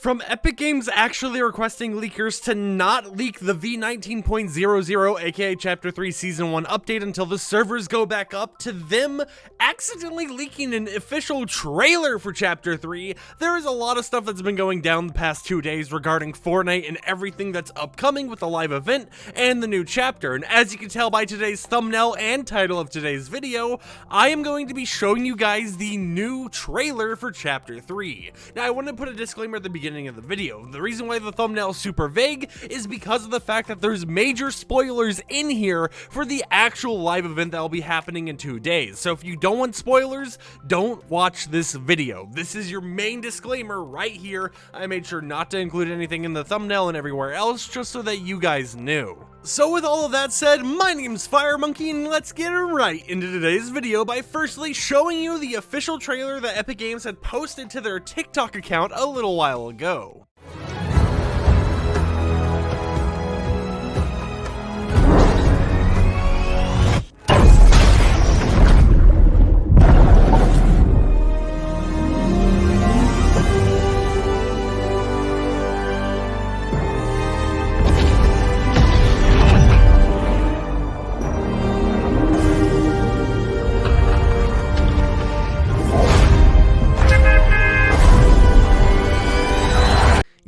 From Epic Games actually requesting leakers to not leak the V19.00 aka Chapter 3 Season 1 update until the servers go back up, to them accidentally leaking an official trailer for Chapter 3, there is a lot of stuff that's been going down the past 2 days regarding Fortnite and everything that's upcoming with the live event and the new chapter. And as you can tell by today's thumbnail and title of today's video, I am going to be showing you guys the new trailer for Chapter 3. Now I want to put a disclaimer at the beginning of the video. The reason why the thumbnail is super vague is because of the fact that there's major spoilers in here for the actual live event that will be happening in 2 days. So if you don't want spoilers, don't watch this video. This is your main disclaimer right here. I made sure not to include anything in the thumbnail and everywhere else just so that you guys knew. So with all of that said, my name's FireMonkey, and let's get right into today's video by firstly showing you the official trailer that Epic Games had posted to their TikTok account a little while ago.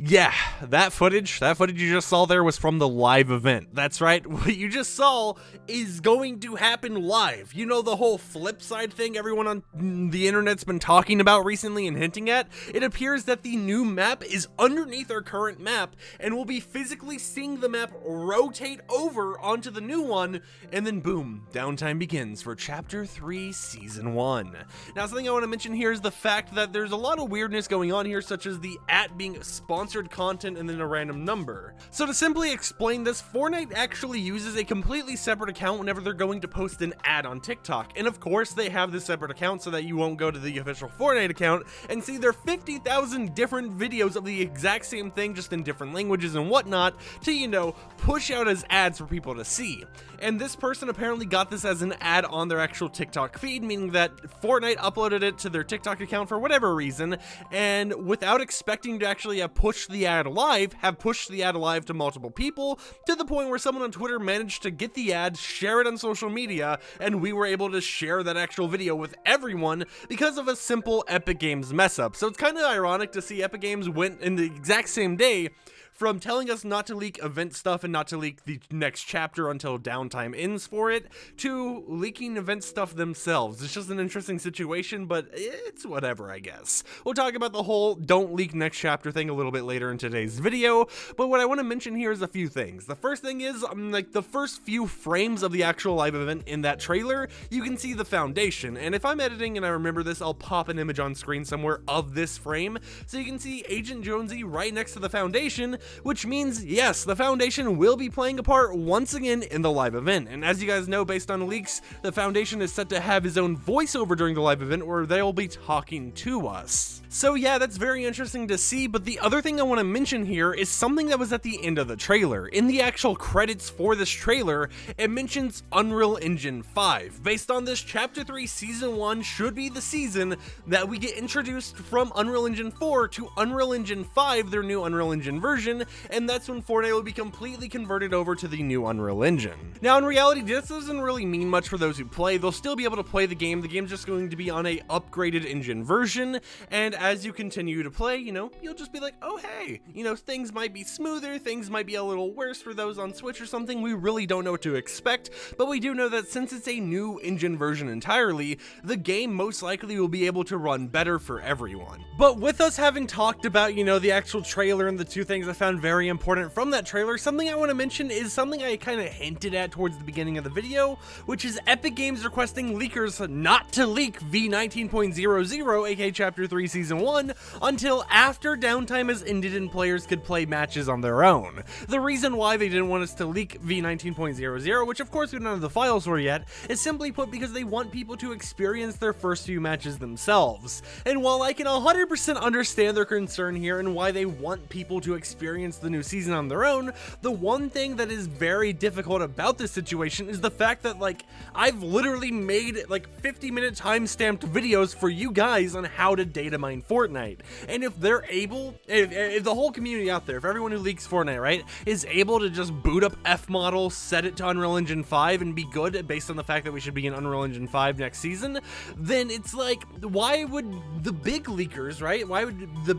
Yeah, that footage you just saw there was from the live event. That's right, what you just saw is going to happen live. You know, the whole flip side thing everyone on the internet's been talking about recently and hinting at? It appears that the new map is underneath our current map, and we'll be physically seeing the map rotate over onto the new one, and then boom, downtime begins for Chapter 3 Season 1. Now, something I want to mention here is the fact that there's a lot of weirdness going on here, such as the being sponsored content and then a random number. So to simply explain this, Fortnite actually uses a completely separate account whenever they're going to post an ad on TikTok. And of course they have this separate account so that you won't go to the official Fortnite account and see their 50,000 different videos of the exact same thing just in different languages and whatnot to, you know, push out as ads for people to see. And this person apparently got this as an ad on their actual TikTok feed, meaning that Fortnite uploaded it to their TikTok account for whatever reason, and without expecting to actually have pushed the ad live, to multiple people, to the point where someone on Twitter managed to get the ad, share it on social media, and we were able to share that actual video with everyone because of a simple Epic Games mess up. So it's kind of ironic to see Epic Games went in the exact same day from telling us not to leak event stuff and not to leak the next chapter until downtime ends for it, to leaking event stuff themselves. It's just an interesting situation, but it's whatever, I guess. We'll talk about the whole don't leak next chapter thing a little bit later in today's video, but what I want to mention here is a few things. The first thing is, like, the first few frames of the actual live event in that trailer, you can see the foundation, and if I'm editing and I remember this, I'll pop an image on screen somewhere of this frame, so you can see Agent Jonesy right next to the foundation, which means, yes, the Foundation will be playing a part once again in the live event. And as you guys know, based on leaks, the Foundation is set to have his own voiceover during the live event where they'll be talking to us. So yeah, that's very interesting to see, but the other thing I want to mention here is something that was at the end of the trailer. In the actual credits for this trailer, it mentions Unreal Engine 5. Based on this, Chapter 3 Season 1 should be the season that we get introduced from Unreal Engine 4 to Unreal Engine 5, their new Unreal Engine version, and that's when Fortnite will be completely converted over to the new Unreal Engine. Now in reality, this doesn't really mean much for those who play. They'll still be able to play the game. The game's just going to be on a upgraded engine version, and as you continue to play, you know, you'll just be like, oh hey, you know, things might be smoother, things might be a little worse for those on Switch or something. We really don't know what to expect, but we do know that since it's a new engine version entirely, the game most likely will be able to run better for everyone. But with us having talked about, you know, the actual trailer and the two things I found very important from that trailer, something I want to mention is something I kind of hinted at towards the beginning of the video, which is Epic Games requesting leakers not to leak V19.00 aka Chapter 3 Season 1 until after downtime has ended and players could play matches on their own. The reason why they didn't want us to leak V19.00, which of course we don't have the files for yet, is simply put because they want people to experience their first few matches themselves. And while I can 100% understand their concern here and why they want people to experience the new season on their own, the one thing that is very difficult about this situation is the fact that, like, I've literally made like 50-minute time-stamped videos for you guys on how to data mine Fortnite. And if they're able, if the whole community out there, if everyone who leaks Fortnite, right, is able to just boot up F model, set it to Unreal Engine 5 and be good based on the fact that we should be in Unreal Engine 5 next season, then it's like, why would the big leakers, right? Why would the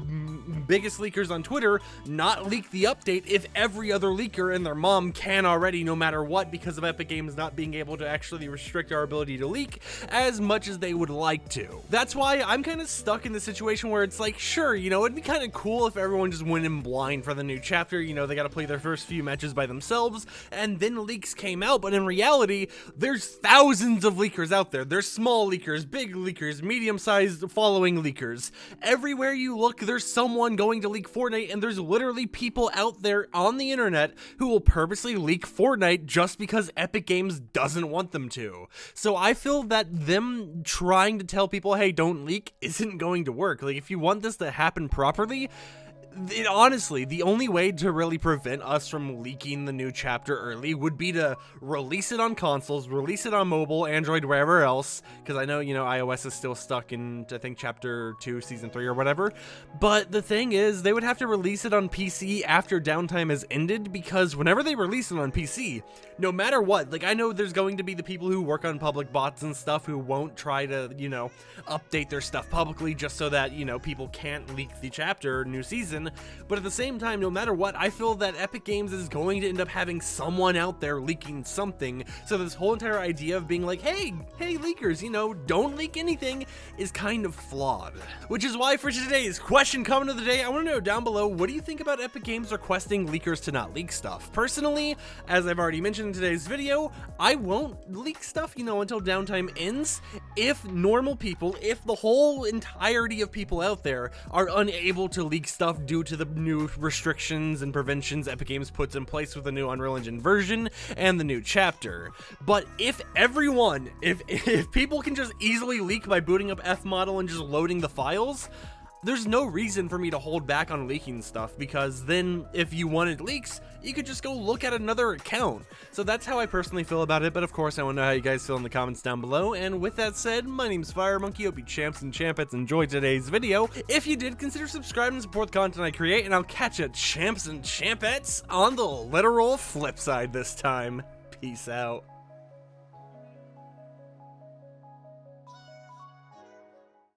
biggest leakers on Twitter not leak the update if every other leaker and their mom can already, no matter what, because of Epic Games not being able to actually restrict our ability to leak as much as they would like to? That's why I'm kind of stuck in the situation where it's like, sure, you know, it'd be kind of cool if everyone just went in blind for the new chapter. You know, they got to play their first few matches by themselves, and then leaks came out. But in reality, there's thousands of leakers out there. There's small leakers, big leakers, medium-sized following leakers. Everywhere you look, there's someone going to leak Fortnite, and there's literally people out there on the internet who will purposely leak Fortnite just because Epic Games doesn't want them to. So I feel that them trying to tell people, hey, don't leak, isn't going to work. Like, if you want this to happen properly, honestly, the only way to really prevent us from leaking the new chapter early would be to release it on consoles, release it on mobile, Android, wherever else, because I know, you know, iOS is still stuck in, I think, chapter 2, season 3 or whatever, but the thing is, they would have to release it on PC after downtime has ended, because whenever they release it on PC, no matter what, like, I know there's going to be the people who work on public bots and stuff who won't try to, you know, update their stuff publicly just so that, you know, people can't leak the chapter new season. But at the same time, no matter what, I feel that Epic Games is going to end up having someone out there leaking something. So this whole entire idea of being like, hey leakers, you know, don't leak anything is kind of flawed. Which is why for today's question comment of the day, I want to know down below, what do you think about Epic Games requesting leakers to not leak stuff? Personally, as I've already mentioned in today's video, I won't leak stuff, you know, until downtime ends. If normal people, if the whole entirety of people out there are unable to leak stuff due to the new restrictions and preventions Epic Games puts in place with the new Unreal Engine version and the new chapter. But if everyone, if people can just easily leak by booting up F model and just loading the files, there's no reason for me to hold back on leaking stuff, because then if you wanted leaks, you could just go look at another account. So that's how I personally feel about it, but of course I want to know how you guys feel in the comments down below. And with that said, my name's FireMonkey. Hope you champs and champettes enjoyed today's video. If you did, consider subscribing and support the content I create, and I'll catch you champs and champettes on the literal flip side this time. Peace out.